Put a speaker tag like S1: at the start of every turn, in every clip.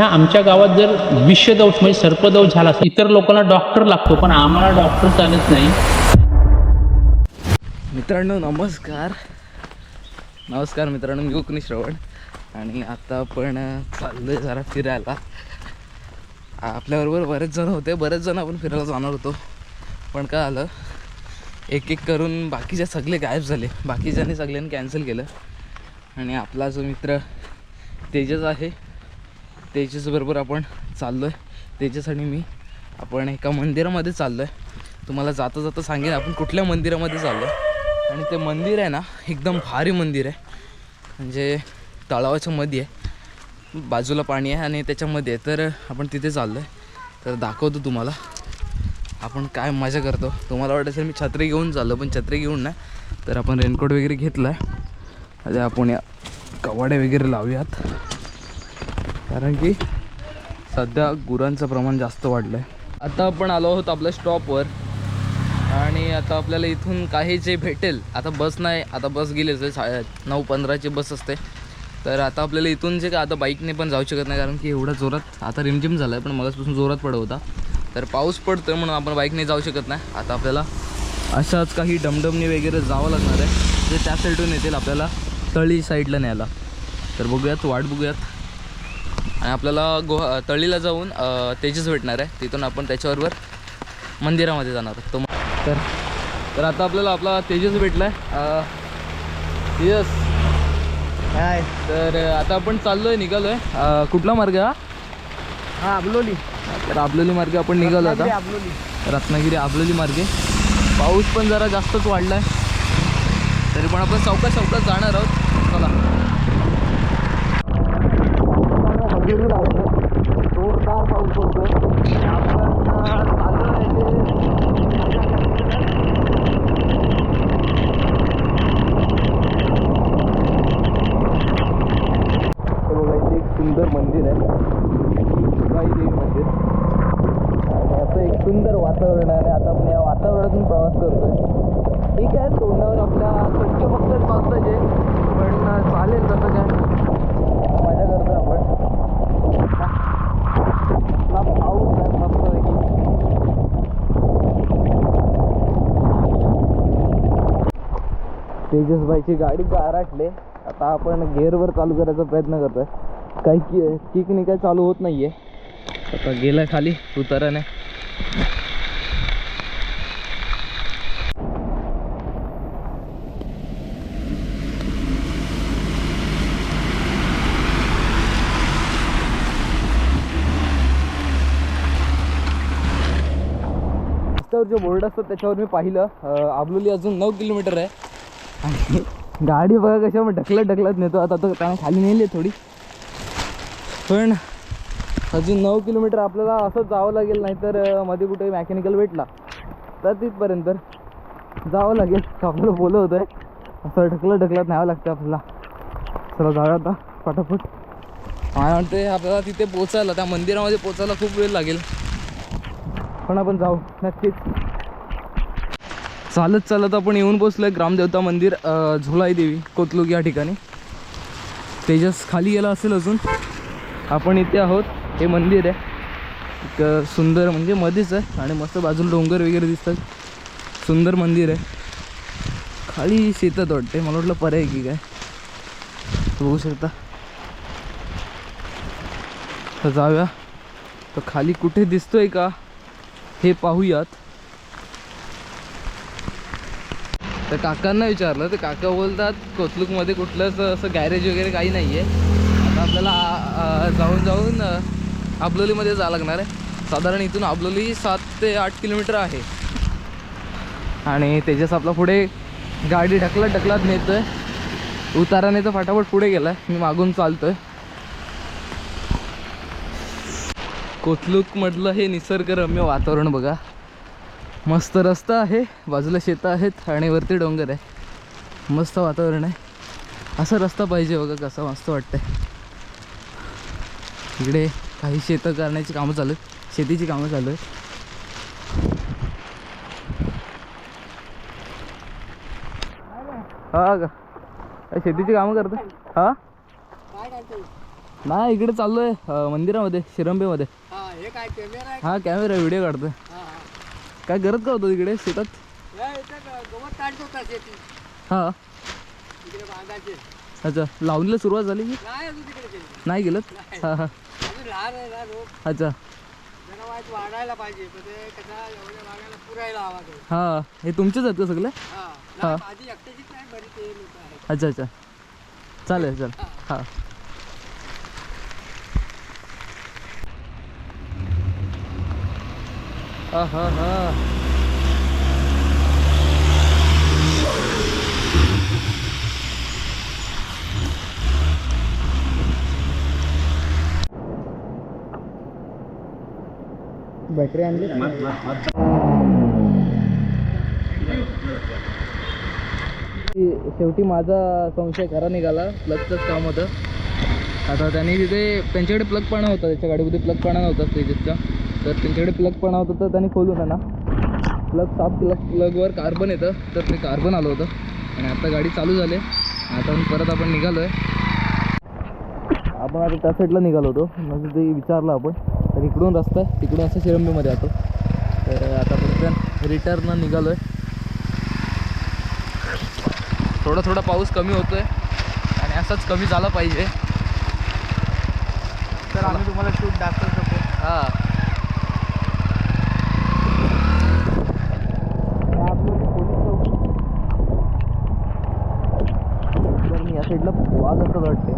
S1: आमच्या गावात जर विषदोष म्हणजे सर्पदोष झाला इतर लोकांना डॉक्टर लागतो, पण आम्हाला डॉक्टर चालत नाही.
S2: मित्रांनो नमस्कार मित्रांनो, मी कोकणी श्रवण आणि आता आपण चाललोय जरा फिरायला. आपल्याबरोबर बरेच जण होते, बरेच जण आपण फिरायला जाणार होतो, पण काय आलं एक एक करून बाकीचे सगळे गायब झाले. बाकीच्यांनी सगळ्यांनी कॅन्सल केलं आणि आपला जो मित्र तेजस आहे, तेजसबरोबर आपण चाललो आहे. तेजस आणि मी आपण एका मंदिरामध्ये चाललो आहे. तुम्हाला जाता जाता सांगेन आपण कुठल्या मंदिरामध्ये चाललो आहे. आणि ते मंदिर आहे ना एकदम भारी मंदिर आहे, म्हणजे तलावाच्या मध्ये आहे, बाजूला पाणी आहे आणि त्याच्यामध्ये आहे. तर आपण तिथे चाललो आहे, तर दाखवतो तुम्हाला आपण काय मजा करतो. तुम्हाला वाटत असेल मी छत्री घेऊन चाललो, पण छत्री घेऊन नाही, तर आपण रेनकोट वगैरे घेतला आहे. आता आपण या कवाडे वगैरे लावूयात, कारण की सध्या गुरांचं प्रमाण जास्त वाढलं आहे. आता आपण आलो आहोत आपल्या स्टॉपवर आणि आता आपल्याला इथून काही जे भेटेल, आता बस नाही, आता बस गेलीच आहे, 9:15ची बस असते. तर आता आपल्याला इथून जे का आता बाईकने पण जाऊ शकत नाही, कारण की एवढा जोरात आता रिमझिम झाला आहे, पण मगाचपासून जोरात पडत होता. तर पाऊस पडतो म्हणून आपण बाईकने जाऊ शकत नाही. आता आपल्याला अशाच काही डमडमने वगैरे जावं लागणार आहे, जे त्या साईडून येतील आपल्याला तळी साईडला न्यायला. तर बघूयात, वाट बघूयात. आणि आपल्याला तळीला जाऊन तेजस भेटणार आहे, तिथून आपण त्याच्याबरोबर मंदिरामध्ये जाणार तो. तर आता आपल्याला आपला तेजस भेटला आहे. तेजस
S3: काय?
S2: तर आता आपण चाललो आहे, निघालो आहे. कुठला मार्ग हा?
S3: हा, आबलोली.
S2: तर आबलोली मार्गे आपण निघालो आता,
S3: आबलोली.
S2: रत्नागिरी आबलोली मार्गे. पाऊस पण जरा जास्तच वाढला आहे, तरी पण आपण सावकाश जाणार आहोत. चला. जोरदार पाऊस पडतोय. आपण चाललो एक सुंदर मंदिर आहे, गाई देवी मंदिर, आणि असं एक सुंदर वातावरण आहे. आणि आता आपण या वातावरणातून प्रवास करतोय. ठीक आहे, तोंडावर आपल्या कंठ फक्त पावसाचे, पण चालेल तसं काय, मजा करतोय आपण. पाऊस आहे मस्तपैकी. तेजसबाईची गाडी गारटले. आता आपण गेअरवर चालू करायचा प्रयत्न करतोय, काही किकने काही चालू होत नाही आहे. आता गेलाय खाली उताराने. रस्त्यावर जे बोर्ड असतात त्याच्यावर मी पाहिलं, आबलोली अजून 9 किलोमीटर आहे. आणि गाडी बघा कशा मग ढकलत नेतो. आता तर त्याने खाली नेली थोडी, पण अजून 9 किलोमीटर आपल्याला असंच जावं लागेल. नाहीतर मध्ये कुठे मॅकॅनिकल भेटला तर तिथपर्यंत जावं लागेल. आपल्याला बोलत होतं असं ढकलत न्यावं लागतं आपल्याला. चला जाऊया आता पटापट. मला वाटते आपल्याला तिथे पोचायला, त्या मंदिरामध्ये पोचायला खूप वेळ लागेल, पण आपण जाऊ नक्कीच. चालत आपण येऊन पोचलो आहे ग्रामदेवता मंदिर, झोलाई देवी कोतलुक या ठिकाणी. तेजस खाली गेला असेल अजून. आपण इथे आहोत. हे मंदिर आहे एक सुंदर, म्हणजे मध्येच आहे आणि मस्त बाजूला डोंगर वगैरे दिसतात. सुंदर मंदिर आहे. खाली शेतात वाटते, मला वाटलं पर्याय की काय. बघू शकता. तर जाऊया, तर खाली कुठे दिसतोय का हे पाहूयात. तर काकांना विचारलं, तर काका बोलतात कोतलुकमध्ये कुठलंच असं गॅरेज वगैरे काही नाही आहे. आता आपल्याला जाऊन आबलोलीमध्ये जावं लागणार आहे. साधारण इथून आबलोली 7 ते 8 किलोमीटर आहे. आणि तेजस आपला पुढे गाडी ढकलत नेतो आहे. उताराने तर फटाफट पुढे गेला आहे, मी मागून चालतो आहे. कोतलुकमधलं हे निसर्गरम्य वातावरण बघा. मस्त रस्ता आहे, बाजूला शेतं आहेत आणि वरती डोंगर आहे. मस्त वातावरण आहे. असा रस्ता पाहिजे बघा, कसा मस्त वाटतंय. इकडे काही शेतं करण्याची कामं चालू आहेत, शेतीची कामं चालू आहेत. हा का शेतीची कामं करतो. हा नाही इकडे चाललोय मंदिरामध्ये शिरंबेमध्ये.
S3: हे काय कॅमेरा आहे?
S2: हा कॅमेरा व्हिडिओ काढतोय. काय करत का होतं तिकडे शेतात?
S3: गवत काढतो का शेती
S2: हा
S3: तिकडे बांधायचे.
S2: अच्छा लावणीला सुरुवात झाली की
S3: नाही अजून तिकडे केली.
S2: नाही गेलं? हा हा
S3: अजून लहान आहे ना रोप.
S2: अच्छा
S3: जरा वाढायला पाहिजे पण ते कसा एवढ्या भागाला पुरायला हवा तो.
S2: हा हे तुमचेच आहेत का सगळे?
S3: हा
S2: हा.
S3: माझी एकट्याचीच नाही बरी ते लोक आहेत.
S2: अच्छा अच्छा चालेल चल हा. हा हा हा
S3: बॅटरी आणली.
S2: शेवटी माझा संशय खरा निघाला. प्लगचंच काम होतं. आता त्यांनी तिथे त्यांच्याकडे प्लग पाणा होता, त्याच्या गाडीमध्ये प्लग पाणा नव्हता तेजसचा. तर त्यांच्याकडे प्लग पाणा होता तर त्यांनी खोलून आहे ना प्लग साफ केला. प्लगवर कार्बन येतं तर ते कार्बन आलं होतं आणि आता गाडी चालू झाली. आता परत आपण निघालो आहे. आपण आता त्या साईडला निघालो होतो म्हणजे ते विचारलं आपण तर इकडून रस्ता आहे तिकडून असं शिरंबीमध्ये जातो. तर आता परत रिटर्न निघालो आहे. थोडा थोडा पाऊस कमी होतो आहे आणि असाच कमी झाला पाहिजे.
S3: तर आम्ही तुम्हाला शूट दाखवू शकतो.
S2: हां या साईडला वाज असं वाटते.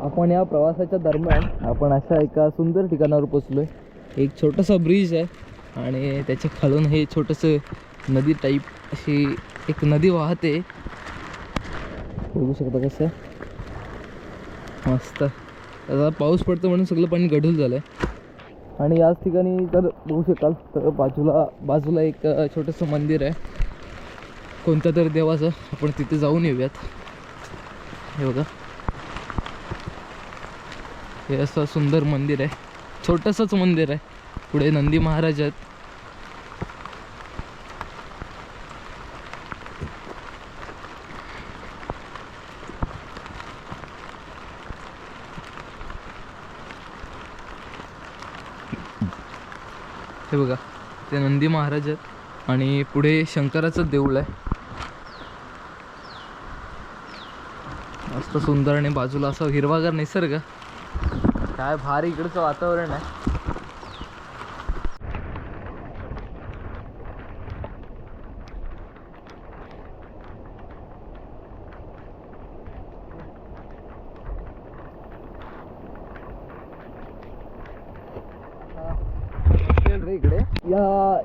S2: आपण या प्रवासाच्या दरम्यान आपण अशा एका सुंदर ठिकाणावर पोचलो आहे. एक छोटासा ब्रिज आहे आणि त्याच्या खालून हे छोटंसं नदी टाईप अशी एक नदी वाहते. बघू शकता कसं मस्त. आता पाऊस पडतो म्हणून सगळं पाणी गढूळ झालं आहे. आणि याच ठिकाणी जर बघू शकाल तर बाजूला एक छोटंसं मंदिर आहे कोणत्या तरी देवाचं. आपण तिथे जाऊन येऊयात. हे बघा हे असं सुंदर मंदिर आहे. छोटंसंच मंदिर आहे. पुढे नंदी महाराज आहेत. हे बघा ते नंदी महाराज आहेत आणि पुढे शंकराचं देऊळ आहे. मस्त सुंदर आणि बाजूला असं हिरवागार निसर्ग. काय भारी इकडचं वातावरण आहे. इकडे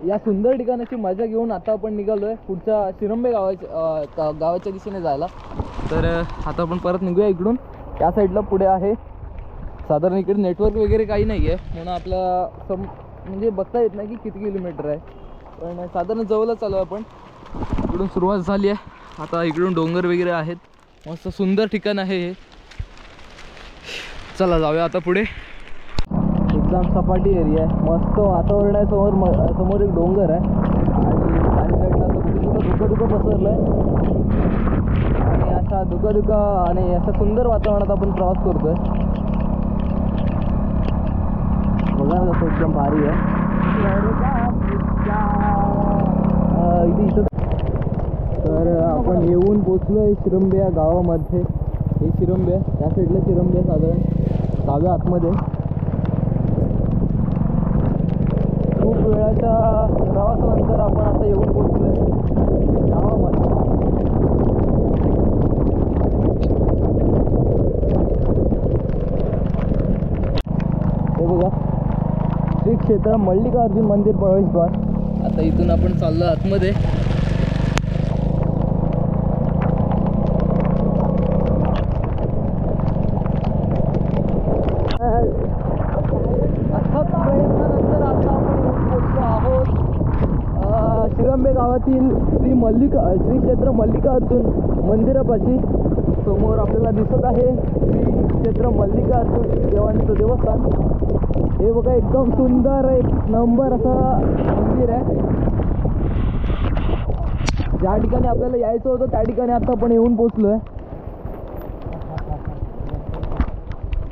S2: या सुंदर ठिकाणाची मजा घेऊन आता आपण निघालोय पुढच्या शिरंबे गावाच्या दिशेने जायला. तर आता आपण परत निघूया इकडून. त्या साईडला पुढे आहे साधारण इकडे नेटवर्क वगैरे काही नाही आहे म्हणून आपला म्हणजे बघता येत नाही की किती किलोमीटर आहे. पण साधारण जवळच चालू आहे आपण. इकडून सुरुवात झाली आहे. आता इकडून डोंगर वगैरे आहेत. मस्त सुंदर ठिकाण आहे हे. चला जाऊया आता पुढे. एकदम सपाटी एरिया आहे. मस्त वातावरण आहे. समोर एक डोंगर आहे आणि साईडला धुकं पसरलं आहे आणि अशा धुका आणि अशा सुंदर वातावरणात आपण प्रवास करतोय. बघा ना कसं एकदम भारी आहे. इथं तर आपण येऊन पोचलो आहे शिरंबे या गावामध्ये. हे शिरंबे त्या साईडला शिरंबे साधारण डाव्या आतमध्ये. खूप वेळाच्या प्रवासानंतर आपण आता येऊन पोचलो आहे. हे बघा श्री क्षेत्र मल्लिकार्जुन मंदिर प्रवेशद्वार. आता इथून आपण चाललो आतमध्ये. अथक प्रयत्नानंतर आता आपण पोहोचलो आहोत शिरंबे गावातील श्री क्षेत्र मल्लिकार्जुन मंदिरापाशी. समोर आपल्याला दिसत आहे श्री क्षेत्र मल्लिकार्जुन देवांचं देवस्थान. हे बघा एकदम सुंदर एक नंबर असं मंदिर आहे. ज्या ठिकाणी आपल्याला यायचं होतं त्या ठिकाणी आता आपण येऊन पोचलोय.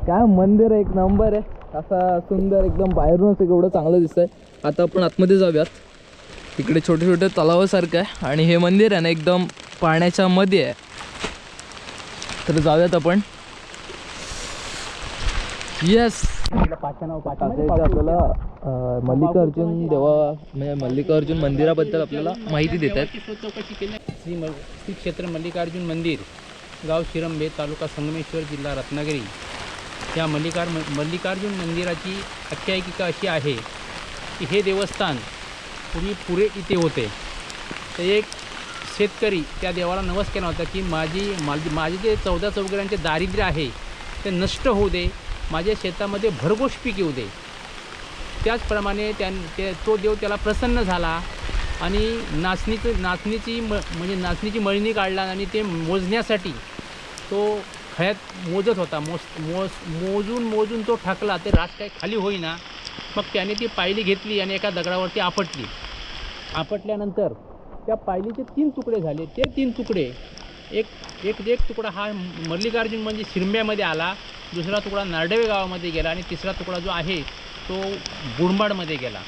S2: काय मंदिर एक नंबर आहे. असा सुंदर एकदम बाहेरूनच एवढं चांगलं दिसतंय. आता आपण आतमध्ये जाऊयात. इकडे छोटे छोटे तलावासारखं आहे आणि हे मंदिर आहे ना एकदम पाण्याच्या मध्ये आहे. तर जाऊयात आपण. येस आपल्याला मल्लिकार्जुन देवा म्हणजे मल्लिकार्जुन मंदिराबद्दल आपल्याला माहिती देतात.
S1: चौकशी केली. श्री क्षेत्र मल्लिकार्जुन मंदिर, गाव शिरंबे, तालुका संगमेश्वर, जिल्हा रत्नागिरी. या मल्लिकार्जुन मंदिराची आख्यायिका अशी आहे की हे देवस्थान पूर्वी पुरे इथे होते. तर एक शेतकरी त्या देवाला नवस केला होता की माझे जे 14 चौघरांचे दारिद्र्य आहे ते नष्ट होऊ दे, माझ्या शेतामध्ये भरघोष पीक येऊ दे. त्याचप्रमाणे तो देव त्याला प्रसन्न झाला आणि नाचणीची मळणी काढला आणि ते मोजण्यासाठी तो खळ्यात मोजत होता. मोजून तो ठाकला. ते रास काही खाली होईना. मग त्याने ती पायली घेतली आणि एका दगडावरती आपटली. आपटल्यानंतर त्या पायलीचे 3 तुकडे झाले. ते 3 तुकडे एक तुकडा हा मल्लिकार्जुन म्हणजे शिरंब्यामध्ये आला, दुसरा तुकडा नारडवे गावामध्ये गेला आणि तिसरा तुकडा जो आहे तो गुडमाडमध्ये गेला.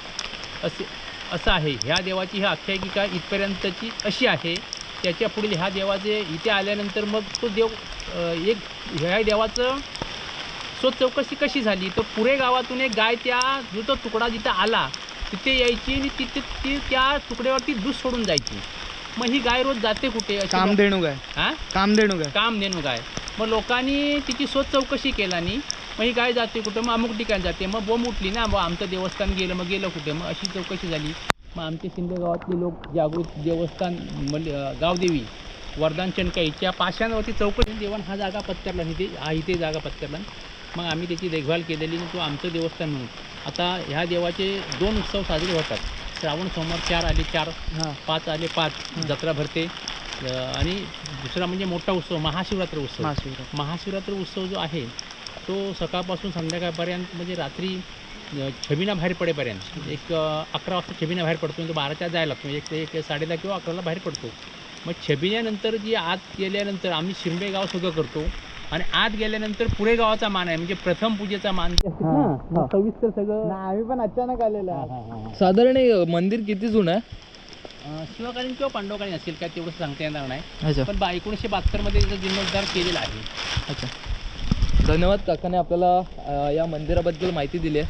S1: असं आहे. ह्या देवाची ह्या आख्यायिका इथपर्यंतची अशी आहे. त्याच्या पुढील ह्या देवाचे इथे आल्यानंतर मग तो देव ह्या देवाचं चौकशी कशी झाली तर पुरे गावातून एक गाय जो तो तुकडा जिथं आला तिथे यायची आणि तिथे ती त्या तुकड्यावरती दूध सोडून जायची. मग ही गाय रोज जाते कुठे?
S3: कामधेनू गाय.
S1: कामधेनू गाय. मग लोकांनी तिची चौकशी केला आणि मग ही गाय जाते कुठं? मग अमुक ठिकाणी जाते. मग बोंब उठली ना, मग आमचं देवस्थान गेलं कुठे? मग अशी चौकशी झाली. मग आमचे शिंदे गावातले लोक जागृत देवस्थान गावदेवी वरदान चनकाईच्या पाशांवरती चौकशी देवान हा जागा पत्करला. इथे जागा पत्करला. मग आम्ही त्याची देखभाल केलेली तो आमचं देवस्थान म्हणून. आता ह्या देवाचे 2 उत्सव साजरे होतात. श्रावण सोमवार 4 आले 4, 5 आले 5 जत्रा भरते. आणि दुसरा म्हणजे मोठा उत्सव महाशिवरात्र उत्सव. महाशिवरात्र उत्सव जो आहे तो सकाळपासून संध्याकाळपर्यंत म्हणजे रात्री छबिना बाहेर पडेपर्यंत 11 वाजता छबिना बाहेर पडतो. तो 12च्या जायला लागतो. एक 10:30 किंवा 11ला बाहेर पडतो. मग छबिन्यानंतर जी आत गेल्यानंतर आम्ही शिरंबे गाव सगळं करतो आणि आत गेल्यानंतर पुरे गावाचा मान आहे म्हणजे प्रथम पूजेचा मान सविस्तर सगळं.
S3: आम्ही पण अचानक आलेलो आहे.
S2: साधारण हे मंदिर किती जुनं आहे?
S1: शिवकालीन किंवा पांडवकालीन असेल काय तेवढं सांगता येणार नाही.
S2: अच्छा. पण
S1: 1972 मध्ये त्याचा जीर्णोद्धार केलेला आहे.
S2: अच्छा. धन्यवाद काकाने आपल्याला या मंदिराबद्दल माहिती दिली आहे.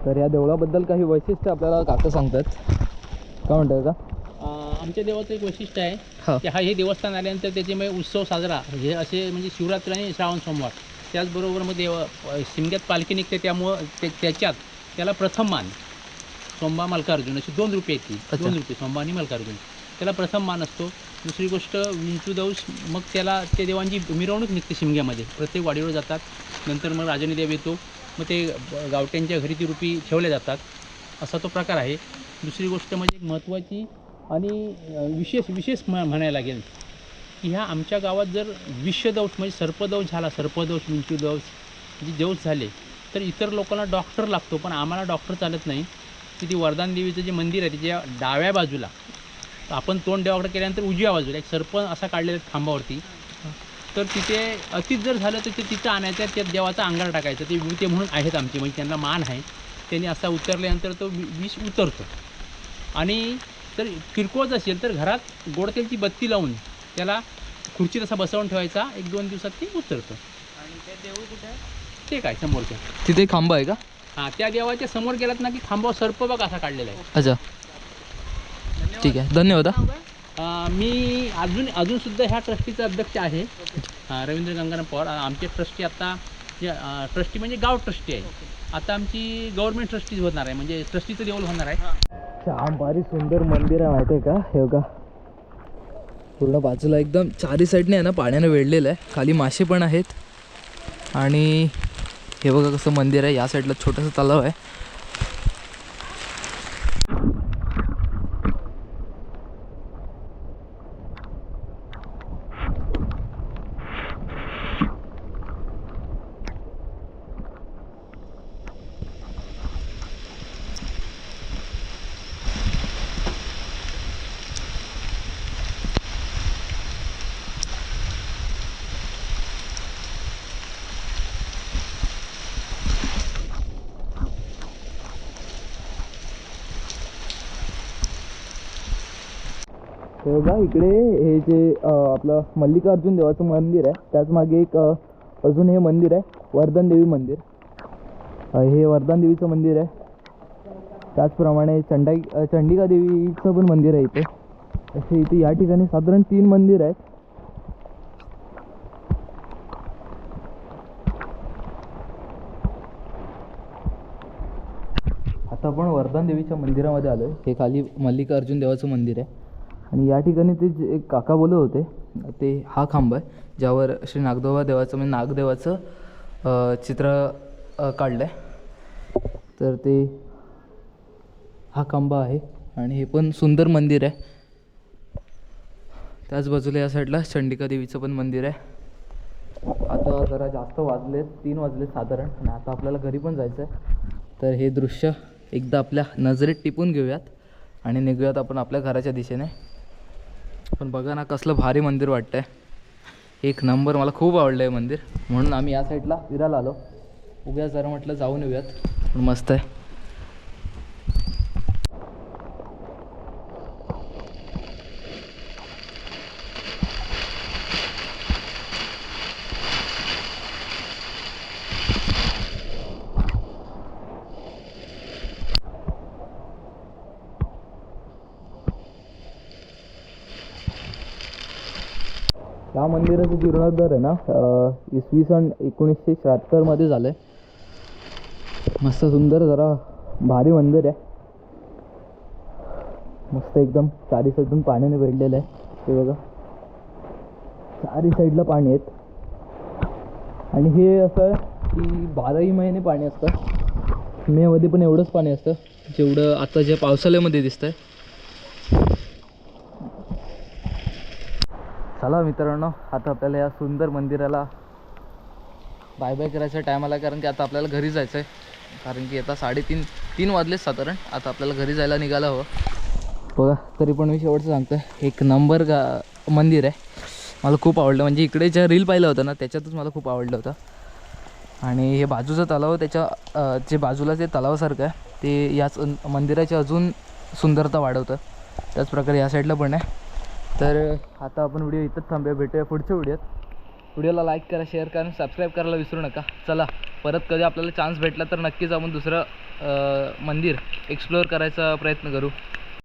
S2: तर या देवळाबद्दल काही वैशिष्ट्य आपल्याला काका सांगतात. काय म्हणतात का?
S1: आमच्या देवाचं एक वैशिष्ट्य आहे की हे देवस्थान आल्यानंतर त्याचे मग उत्सव साजरा हे असे म्हणजे शिवरात्र आणि श्रावण सोमवार. त्याचबरोबर मग शिमग्यात पालखी निघते त्यामुळं त्याच्यात त्याला प्रथम मान सोंबा मल्लिकार्जुन अशी 2 रूपे येतील. 2 रूपे सोंबा आणि मल्लिकार्जुन त्याला प्रथम मान असतो. दुसरी गोष्ट विंचूदौस. मग त्याला ते देवांची मिरवणूक निघते शिमग्यामध्ये. प्रत्येक वाडीवर जातात. नंतर मग राजनी देव येतो. मग ते गावट्यांच्या घरी ती रूपी ठेवल्या जातात. असा तो प्रकार आहे. दुसरी गोष्ट म्हणजे महत्त्वाची आणि विशेष म्हणायला लागेल की ह्या आमच्या गावात जर विषदौष म्हणजे सर्पदौष झाला, सर्पदौष विंचूदौष जे दौष झाले तर इतर लोकांना डॉक्टर लागतो. पण आम्हाला डॉक्टर चालत नाही. की ती वरदान देवीचं जे मंदिर आहे त्याच्या डाव्या बाजूला आपण तोंड देवाकडे केल्यानंतर उजव्या बाजूला एक सर्प असा काढलेला खांबावरती. तर तिथे अतिच जर झालं तर तिथं आणायचं त्या देवाचा अंगार टाकायचं. ते विभूते म्हणून आहेत आमचे म्हणजे त्यांना मान आहे. त्यांनी असा उतरल्यानंतर तो विष उतरतो. आणि तर किरकोळ असेल तर घरात गोड तेलची बत्ती लावून त्याला खुर्चीत असा बसवून ठेवायचा. 1-2 दिवसात ते उतरतं.
S3: आणि ते देऊळ कुठे?
S1: ते काय समोरच्या
S2: तिथे खांबा आहे का?
S1: हां, त्या देवाच्या समोर गेलात ना की खांबावर सर्प बघ असा काढलेला आहे.
S2: अच्छा. ठीक आहे, धन्यवाद हा.
S1: मी अजून सुद्धा ह्या ट्रस्टीचा अध्यक्ष आहे, रवींद्र गंगाराम पवार. आमचे ट्रस्टी आता ट्रस्टी म्हणजे गाव ट्रस्टी आहे. आता आमची गव्हर्नमेंट ट्रस्टी होणार आहे, म्हणजे ट्रस्टीचं लेवल होणार आहे.
S2: छान भारी सुंदर मंदिर आहे माहिती आहे का. हे बघा पूर्ण बाजूला एकदम चारी साईडने आहे ना पाण्याने वेढलेलं आहे. खाली मासे पण आहेत. आणि हे बघा कसं मंदिर आहे. या साईडला छोटंसं तलाव आहे. हे बघा इकडे हे जे आपलं मल्लिकार्जुन देवाचं मंदिर आहे, त्याच मागे एक अजून हे मंदिर आहे, वर्धन देवी मंदिर. हे वर्धन देवीचं मंदिर आहे. त्याचप्रमाणे चंडिका देवीचं पण मंदिर आहे इथे. असे इथे या ठिकाणी साधारण 3 मंदिर आहेत. आता आपण वर्धन देवीच्या मंदिरामध्ये आलो आहे. हे खाली मल्लिकार्जुन देवाचं मंदिर आहे. आणि या ठिकाणी ते जे एक काका बोलत होते ते हा खांब आहे ज्यावर श्री नागदेवा देवाचं म्हणजे नागदेवाचं चित्र काढलं आहे. तर ते हा खांब आहे. आणि हे पण सुंदर मंदिर आहे. त्याच बाजूला या साईडला चंडिका देवीचं पण मंदिर आहे. आता जरा जास्त वाजलेत, 3 वाजलेत साधारण, आणि आता आपल्याला घरी पण जायचं आहे. तर हे दृश्य एकदा आपल्या नजरेत टिपून घेऊयात आणि निघूयात आपण आपल्या घराच्या दिशेने. पण बघा ना कसलं भारी मंदिर वाटतंय. एक नंबर, मला खूप आवडलं आहे मंदिर. म्हणून आम्ही या साईडला फिरायला आलो. उद्या जरा म्हटलं जाऊन येऊयात. पण मस्त आहे. या मंदिराचं जीर्णोद्धार आहे ना इसवी सन 1976 झालं आहे. मस्त सुंदर जरा भारी मंदिर आहे. मस्त एकदम चारी साईडून पाण्याने वेढलेलं आहे. हे बघा चारी साईडला पाणी आहेत. आणि हे असं की 12ही महिने पाणी असतं. मेमध्ये पण एवढंच पाणी असतं जेवढं आता जे पावसाळ्यामध्ये दिसतंय. चला मित्रांनो, आता आपल्याला या सुंदर मंदिराला बाय बाय करायचा टाईम आला, कारण की आता आपल्याला घरी जायचं आहे. कारण की आता 3:30 वाजलेच साधारण. आता आपल्याला घरी जायला निघायला हवं. बघा तरी पण मी शेवटचं सांगतो, एक नंबर मंदिर आहे. मला खूप आवडलं. म्हणजे इकडे ज्या रील पाहिलं होतं ना त्याच्यातच मला खूप आवडलं होतं. आणि हे बाजूचं तलाव त्याच्या जे बाजूला जे तलावासारखं आहे ते याच मंदिराची अजून सुंदरता वाढवतं. त्याचप्रकारे या साईडला पण आहे. तर आता आपण व्हिडिओ इथंच थांबूया. भेटूया पुढच्या व्हिडिओत. व्हिडिओला लाईक करा, शेअर करा, सबस्क्राईब करायला विसरू नका. चला परत कधी आपल्याला चान्स भेटला तर नक्कीच आपण दुसरं मंदिर एक्सप्लोअर करायचा प्रयत्न करू.